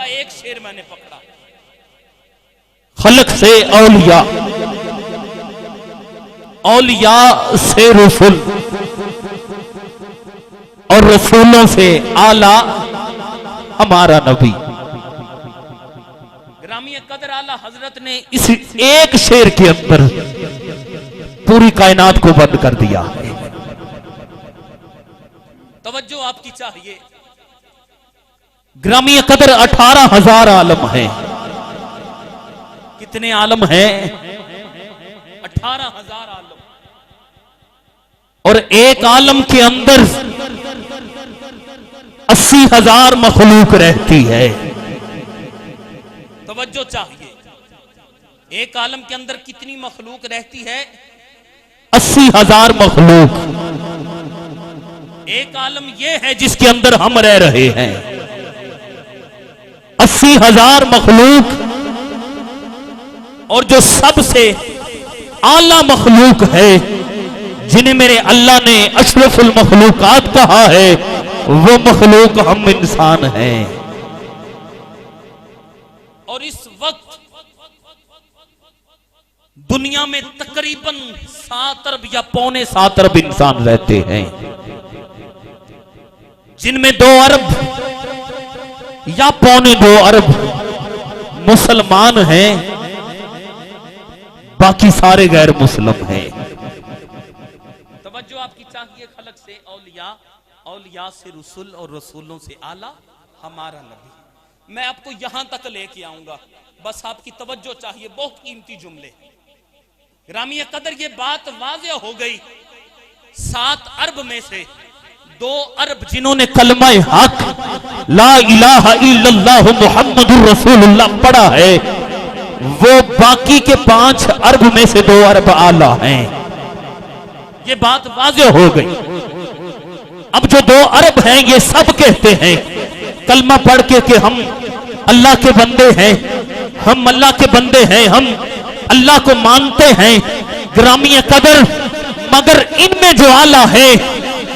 का एक शेर मैंने पकड़ा। खलक से औलिया, औलिया से रसूल और रसूलों से आला हमारा नबी। ग्रामीय कदर आला हजरत ने इस एक शेर के अंदर पूरी कायनात को बंद कर दिया है। तवज्जो आपकी चाहिए। ग्रामीय कदर 18,000 आलम है। कितने आलम हैं? 18,000 आलम। और एक आलम के अंदर 80,000 मखलूक रहती है। तवज्जो चाहिए। एक आलम के अंदर कितनी मखलूक रहती है? 80,000 मखलूक। एक आलम यह है जिसके अंदर हम रह रहे हैं। 80,000 मखलूक, और जो सबसे आला मखलूक है, जिन्हें मेरे अल्लाह ने अशरफुल मखलूकात कहा है, वो मखलूक हम इंसान हैं। और इस वक्त दुनिया में तकरीबन 7 अरब या पौने 7 अरब इंसान रहते हैं, जिनमें 2 अरब या पौने 2 अरब मुसलमान हैं, बाकी सारे गैर मुस्लिम हैं। तवज्जो आपकी चाहिए। खलक से औलिया, औलिया से रसूल और रसूलों से आला हमारा नबी। मैं आपको यहां तक लेके आऊंगा, बस आपकी तवज्जो चाहिए। बहुत कीमती जुमले। ग्रामीय कदर ये बात वाज़ेह हो गई। 7 अरब में से 2 अरब जिन्होंने कलमा हक ला इलाहा इल्लल्लाह मुहम्मदुर रसूलुल्लाह पढ़ा है, वो बाकी के 5 अरब में से 2 अरब आला हैं। ये बात वाज़ेह हो गई। अब जो 2 अरब हैं, ये सब कहते हैं कलमा पढ़ के कि हम अल्लाह के बंदे हैं, हम अल्लाह के बंदे हैं, हम अल्लाह को मानते हैं। ग्रामीय कदर, मगर इनमें जो आला है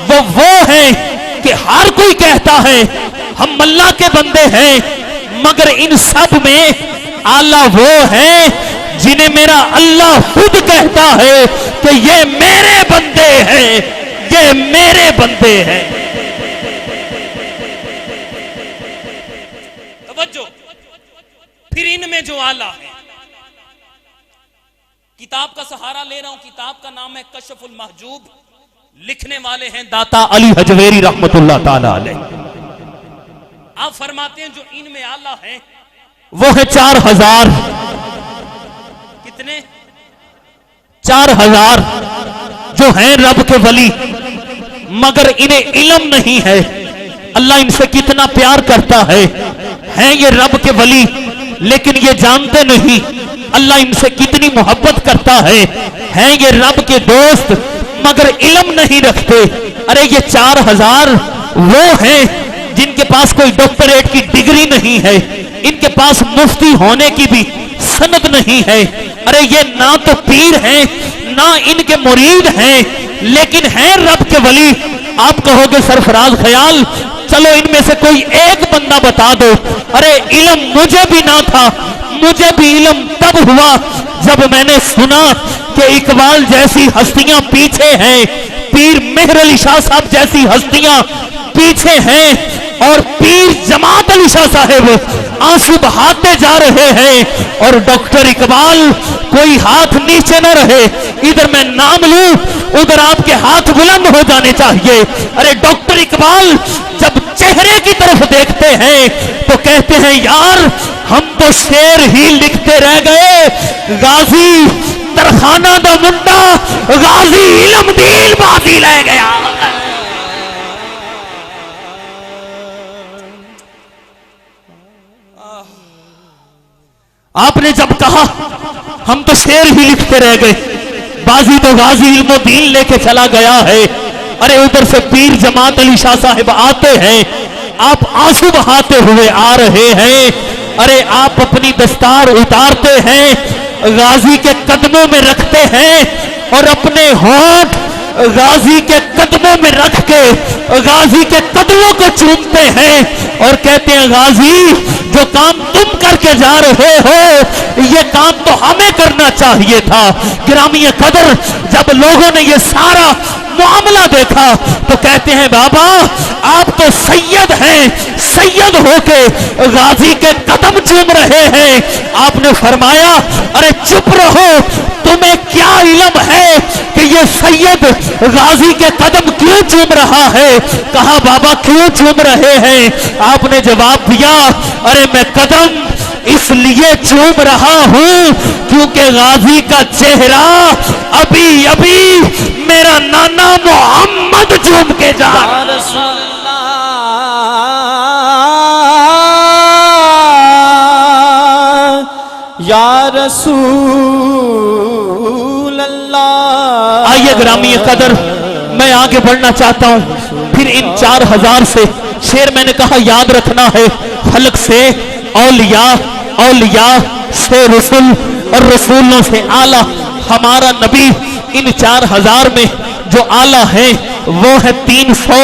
वो है कि हर कोई कहता है हम अल्लाह के बंदे हैं, मगर इन सब में आला वो है जिन्हें मेरा अल्लाह खुद कहता है कि ये मेरे बंदे हैं, ये मेरे बंदे हैं। तवज्जो। फिर इनमें जो आला है, किताब का सहारा ले रहा हूं। किताब का नाम है कशफुल महजूब। लिखने वाले हैं दाता अली हजवेरी रहमतुल्लाह ताला अलैह। आप फरमाते हैं जो इनमें आला है वो है 4,000। कितने? 4,000 जो हैं रब के वली, मगर इन्हें इल्म नहीं है अल्लाह इनसे कितना प्यार करता है। हैं ये रब के वली, लेकिन ये जानते नहीं अल्लाह इनसे कितनी मोहब्बत करता है। हैं ये रब के दोस्त, मगर इल्म नहीं रखते। अरे ये 4,000 वो हैं जिनके पास कोई डॉक्टरेट की डिग्री नहीं है, इनके पास मुफ्ती होने की भी सनद नहीं है। अरे ये ना तो पीर हैं, ना इनके मुरीद हैं, लेकिन हैं रब के वली। आप कहोगे सरफराज ख्याल, चलो इनमें से कोई एक बंदा बता दो। अरे इल्म मुझे भी ना था, मुझे भी इल्म तब हुआ जब मैंने सुना कि इकबाल जैसी हस्तियां पीछे हैं, पीर मेहर अली शाह साहब जैसी हस्तियां पीछे हैं, और पीर जमात अली शाह साहब आंसू बहाते जा रहे हैं, और डॉक्टर इकबाल कोई हाथ नीचे न रहे। इधर मैं नाम लूं, उधर आपके हाथ बुलंद हो जाने चाहिए। अरे डॉक्टर इकबाल जब चेहरे की तरफ देखते हैं तो कहते हैं यार हम तो शेर ही लिखते रह गए। गाजी तरखाना दा मुंडा, गाजी इल्म दी बाजी ले गया। आपने जब कहा हम तो शेर ही लिखते रह गए, बाजी तो गाजी इल्मुद्दीन लेके चला गया है। अरे उधर से पीर जमात अली शाह साहिब आते हैं, आप आंसू बहाते हुए आ रहे हैं। अरे आप अपनी दस्तार उतारते हैं, गाजी के कदमों में रखते हैं, और अपने होंठ गाजी के कदमों में रख के गाजी के कदमों को चूमते हैं और कहते हैं गाजी जो काम तुम करके जा रहे हो ये काम तो हमें करना चाहिए था। गिरामी कदर जब लोगों ने ये सारा मामला देखा तो कहते हैं बाबा आप तो सैयद हैं, सैयद होके गाजी के कदम चूम रहे हैं। आपने फरमाया अरे चुप रहो, तुम्हें क्या इल्म है कि ये सैयद गाजी के कदम क्यों चूम रहा है। कहा बाबा क्यों चूम रहे हैं। आपने जवाब दिया अरे मैं कदम इसलिए चूम रहा हूं क्योंकि गाजी का चेहरा अभी अभी मेरा नाना मोहम्मद चूम के जा या रसूल अल्लाह। आइए ग्रामी कदर मैं आगे बढ़ना चाहता हूं। फिर इन 4000 से शेर मैंने कहा याद रखना है। खल्क से औलिया, औलिया से रसूल और रसूलों से आला हमारा नबी। इन 4000 में जो आला है वो है 300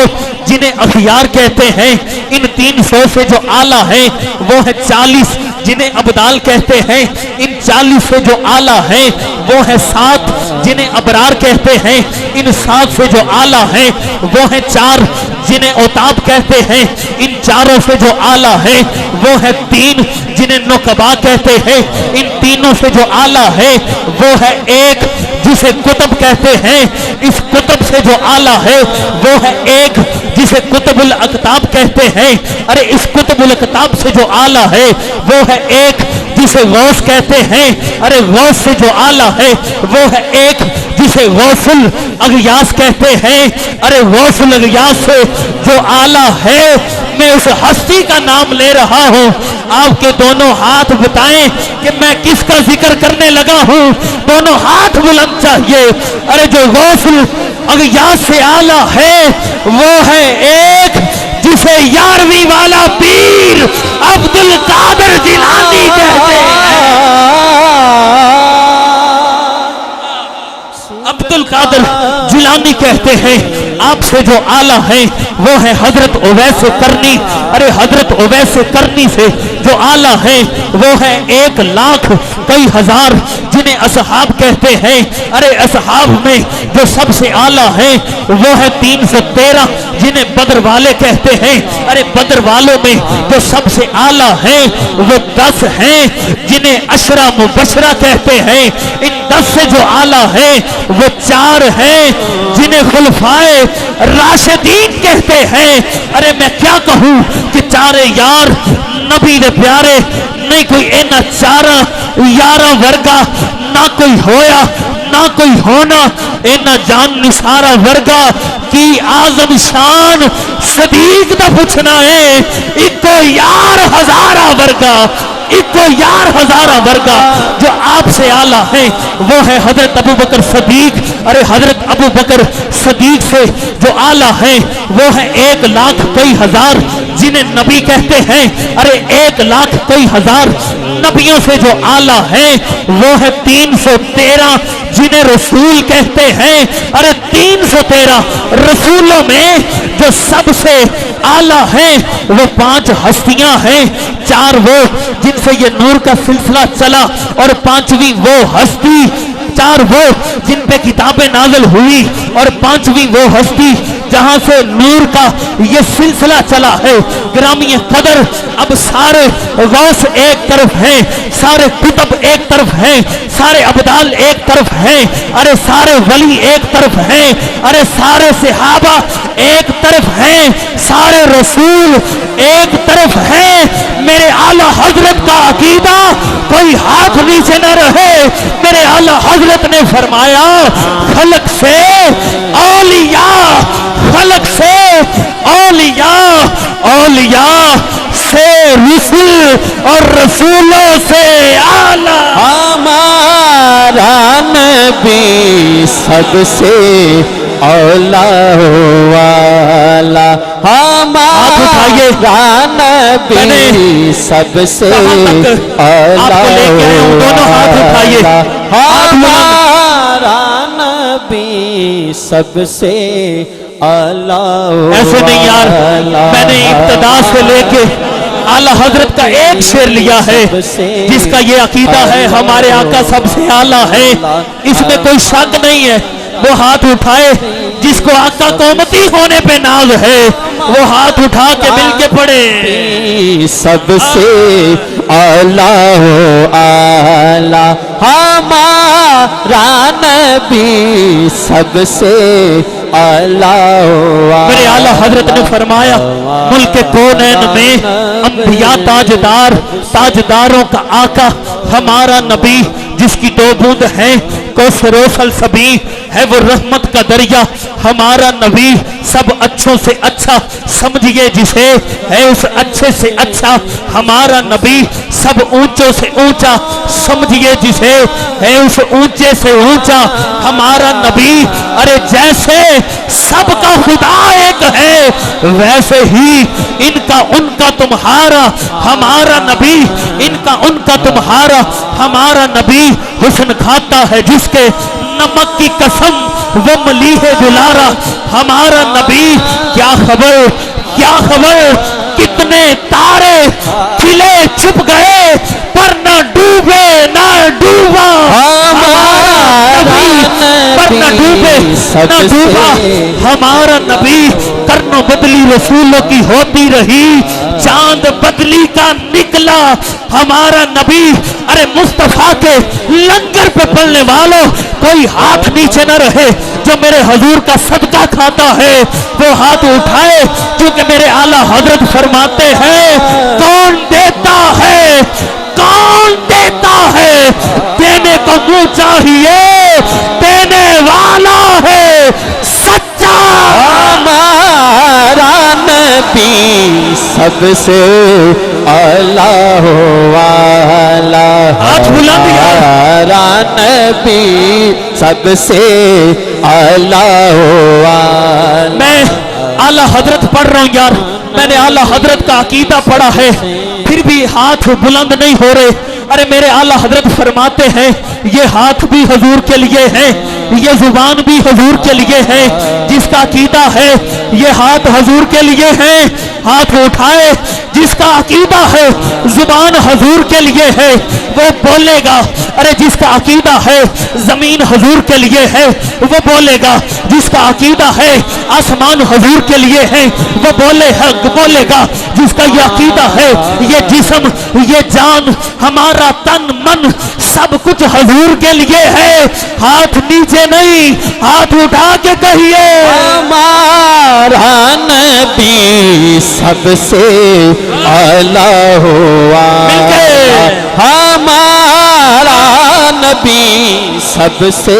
जिन्हें अखियार कहते हैं। इन 300 से जो आला है वो है 40 जिन्हें अबदाल कहते हैं। इन 40 से जो आला है वो है 7 जिन्हें अबरार कहते हैं। इन 7 से जो आला है वो है 4 जिन्हें औताब कहते हैं। इन 4 से जो आला है वो है 3 जिन्हें नुकबा कहते हैं। इन तीनों से जो आला है वो है 1 जिसे कुतुब कहते हैं। इस कुतुब से जो आला है वो है 1 जिसे कुतुबुल अकताब कहते हैं। अरे इस कुतुबुल अकताब से जो आला है वो है 1 जिसे गौस कहते हैं। अरे गौस से जो आला है वो है 1 जिसे गौसुल अगयास कहते हैं। अरे गौसुल अगयास से जो आला है मैं उस हस्ती का नाम ले रहा हूं। आपके दोनों हाथ बताएं कि मैं किसका जिक्र करने लगा हूं। दोनों हाथ बुलंद चाहिए। अरे जो गौसुल अगयास से आला है वो है 1 जिसे 11वीं वाला पीर अब्दुल कादर जिलानी कहते हैं। अब्दुल कादर जिलानी कहते हैं। आपसे जो आला है वो है हजरत उवैस करनी। अरे हजरत उवैस करनी से जो आला है वो है 1 लाख कई हजार जिन्हें असहाब कहते हैं। अरे असहाब में जो सबसे आला है वो है 313 जिन्हें बदर वाले कहते हैं। अरे बदर वालों में जो सबसे आला है वो 10 हैं जिन्हें अशरा मुबशरा कहते हैं। इन 10 से जो आला है वो 4 हैं जिन्हें खुलफाए राशिदीन कहते हैं। अरे मैं क्या कहूं कि 4 यार नबी दे प्यारे नहीं कोई इन्ना 4 यारा वर्गा ना कोई होया ना कोई होना। इन्ना जान निसारा वर्गा की आजम शान सदीक दा पूछना है। इको यार हजारा वर्गा, इको यार हजारा वर्गा जो आपसे आला है वो है हजरत अबू बकर सदीक। अरे हजरत अबू बकर सदीक से जो आला है वो है 1 लाख कई हजार जिन्हें नबी कहते हैं। अरे 1 लाख कई हजार नबियों से जो आला है वो है 313 जिन्हें रसूल कहते हैं। अरे 313 रसूलों में जो सबसे आला है वो 5 हस्तियां हैं। 4 वो जिनसे ये नूर का सिलसिला चला और 5वीं वो हस्ती, 4 वो जिन पे किताबें नाज़िल हुई और 5वीं वो हस्ती जहां से नूर का ये सिलसिला चला है। ग्रामी कदर अब सारे गौस एक तरफ हैं, सारे कुतुब एक तरफ हैं, सारे अबदाल एक तरफ हैं। अरे सारे वली एक तरफ हैं। अरे सारे सहाबा एक तरफ हैं, सारे रसूल एक तरफ हैं। मेरे आला हजरत का अकीदा कोई हाथ नीचे न रहे। मेरे आला हजरत ने फरमाया खलक से औलिया, खलक से औलिया, औलिया से रसूल और रसूलों से आला। हमारा नबी सबसे औला वाला, हमारा नबी सबसे औला वाला, हमारा नबी सबसे आला ऐसे नहीं यार, मैंने इब्तिदा से लेके आला हजरत का एक शेर लिया है जिसका ये अकीदा है हमारे आका सबसे आला है, इसमें कोई शक नहीं है। वो हाथ उठाए जिसको आका कोमती होने पे नाज है, वो हाथ उठा के मिल के पड़े। सबसे आला हो आला हमारा नबी सबसे आला हो। मेरे आला हजरत ने फरमाया मुल्क कौनैन में अंबिया ताजदार, ताजदारों का आका हमारा नबी, जिसकी दो बूंद है कौसर सभी है, वो रहमत का दरिया हमारा नबी, सब अच्छों से अच्छा समझिए जिसे है, उस अच्छे से अच्छा हमारा नबी, सब ऊंचों से ऊंचा समझिए जिसे है, उस ऊंचे से ऊंचा हमारा नबी। अरे जैसे सबका खुदा एक है वैसे ही इनका उनका तुम्हारा हमारा नबी, इनका उनका तुम्हारा हमारा नबी। हुस्न खाता है जिसके नमक की कसम वो मलीहे दुलारा हमारा नबी। क्या खबर क्या खबर, कितने तारे खिले छुप गए पर न डूबे न डूबा हमारा नबी, पर न डूबे न डूबा हमारा नबी। करनो बदली रसूलों की होती रही, चांद बदली का निकला हमारा नबी। अरे मुस्तफा के लंगर पे पड़ने वालों कोई हाथ नीचे न रहे, जो मेरे हजूर का सदका खाता है वो हाथ उठाए, क्योंकि मेरे आला हजरत फरमाते हैं कौन देता है, कौन देता है, देने को मुंह चाहिए, देने वाला है सच्चा हमारा नबी सबसे आला हो आला। हाथ बुलंद यार। हमारा नबी सबसे आला हो आला। मैं आला हजरत पढ़ रहा हूँ यार, मैंने आला हजरत का अकीदा पढ़ा है फिर भी हाथ बुलंद नहीं हो रहे। अरे मेरे आला हजरत फरमाते हैं ये हाथ भी हजूर के लिए है, ये जुबान भी हजूर के लिए है, जिसका अकीदा है ये हाथ हजूर के लिए है, हाथ उठाए जिसका अकीदा है जुबान हजूर के लिए है वो बोलेगा। अरे जिसका अकीदा है जमीन हजूर के लिए है वो बोलेगा, जिसका अकीदा है आसमान हजूर के लिए है वो बोलेगा, जिसका ये अकीदा है ये जिस्म ये जान हमारा तन मन सब कुछ हजूर के लिए है। हाथ नीचे नहीं, हाथ उठा के कहिए हमारा नबी सबसे आला हो आला। हमारा नबी सबसे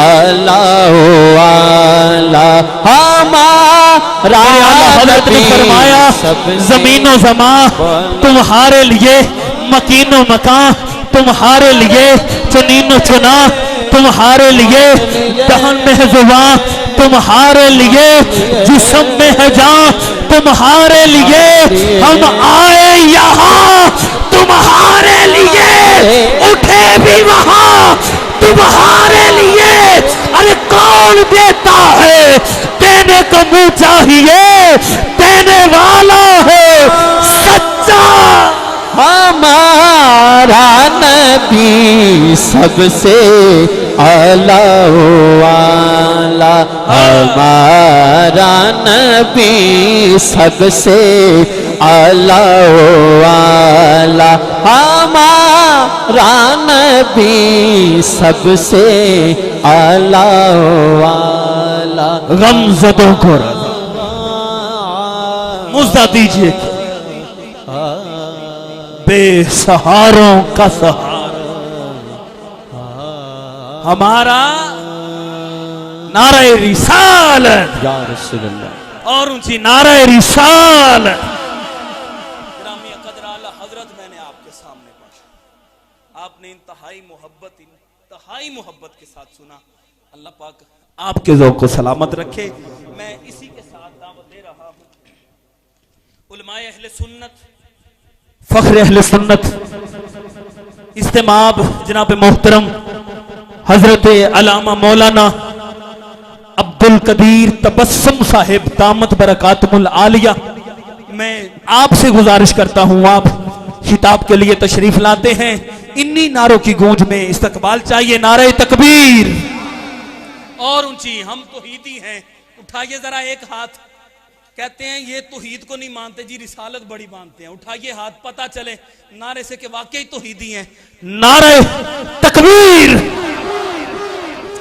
आला हो आला। हमारा नबी फरमाया जमीनो जमा तुम्हारे लिए, मकीनो मकान तुम्हारे लिए, चुनीनो चुना तुम्हारे लिए, दहन में है जुबां तुम्हारे लिए, जिस्म में है जान तुम्हारे लिए, हम आए यहाँ तुम्हारे लिए, उठे भी वहां तुम्हारे लिए। अरे कौन देता है, देने को मुंह चाहिए, देने वाला है सच्चा हमारा नबी सबसे आला हो आला। हमारा नबी सबसे आला हो आला। हमारा नबी सबसे आला हो आला। गमज़दों को मुज़्ज़ा दीजिए, बेसहारों का सहारा हमारा नारे रिसालत या रसूल अल्लाह। और ऊंची नारे रिसालत। ग्रामी कदर आला हजरत मैंने आपके सामने पढ़ा, आपने इंतहाई मोहब्बत के साथ सुना। अल्लाह पाक आपके ज़ौक़ को सलामत रखे। मैं इसी के साथ दावत दे रहा हूँ उलमाए अहले सुन्नत, फख्र अहले सुन्नत इस्तेमाब जनाब मोहतरम हजरत अल्लामा मौलाना अब्दुल कदीर तबस्सुम साहिब दामत बरकातुल आलिया, मैं आपसे गुजारिश करता हूं, आप खिताब के लिए तशरीफ लाते हैं। इन्हीं नारों की गूंज में इस्तकबाल चाहिए। नारे तकबीर। और ऊंची, हम तौहीदी हैं। उठाइए जरा एक हाथ। कहते हैं ये तौहीद को नहीं मानते जी, रिसालत बड़ी मानते हैं। उठाइए हाथ, पता चले नारे से कि वाकई तौहीदी हैं। नारे तकबीर।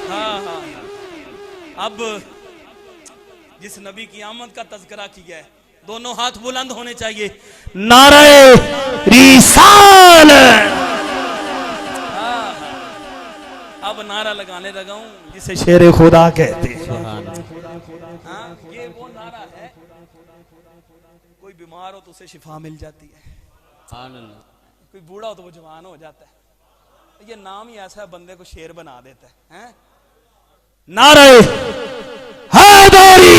हाँ हाँ, अब जिस नबी की आमद का तज़किरा किया है, दोनों हाथ बुलंद होने चाहिए। नारे रिसालत। अब नारा लगाने लगा हूं जिसे शेर खुदा कहते हैं। हाँ, ये वो नारा है, कोई बीमार हो तो उसे शिफा मिल जाती है, कोई बूढ़ा हो तो वो जवान हो जाता है। ये नाम ही ऐसा है, बंदे को शेर बना देता है। नारे हैदरी।